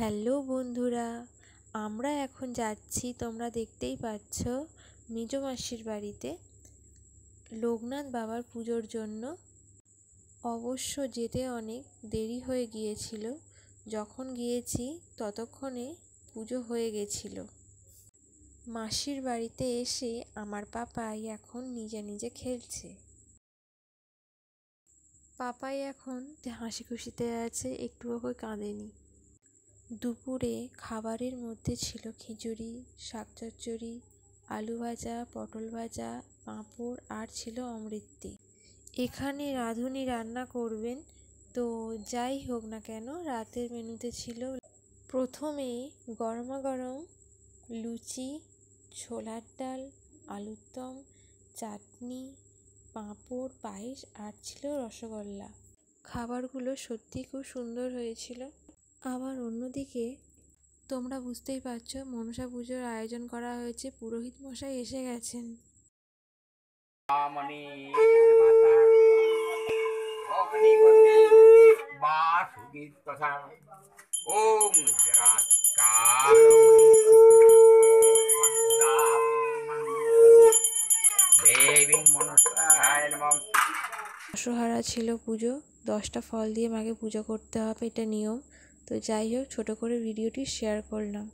Hello বন্ধুরা, আমরা এখন যাচ্ছি, তোমরা দেখতেই পাচ্ছ, মেজো মাসির বাড়িতে লোকনাথ বাবার পুজোর জন্য। অবশ্য যেতে অনেক দেরি হয়ে গিয়েছিল, যখন গিয়েছি ততক্ষণে পুজো হয়ে গেছিল। মাসির বাড়িতে এসে আমার পাপাই এখন নিজে নিজে খেলছে। পাপাই এখন হাসি খুশিতে আছে, একটুও কাঁদেনি। দুপুরে খাবারের মধ্যে ছিল খিচুড়ি, শাক চচ্চড়ি, আলু ভাজা, পটল ভাজা, পাঁপড় আর ছিল অমৃতি। এখানে রাঁধুনি রান্না করবেন, তো যাই হোক না কেন রাতের মেনুতে ছিল প্রথমে গরমা গরম লুচি, ছোলার ডাল, আলুর দম, চাটনি, পাঁপড়, পায়েস আর ছিল রসগোল্লা। খাবারগুলো সত্যি খুব সুন্দর হয়েছিল। আবার অন্যদিকে তোমরা বুঝতেই পারছো, মনসা পুজোর আয়োজন করা হয়েছে, পুরোহিত মশাই এসে গেছেন। অসহারা ছিল পুজো, 10টা ফল দিয়ে মাকে পুজো করতে হবে, এটা নিয়ম। তো যাই হোক, ছোট করে ভিডিওটি শেয়ার করলাম।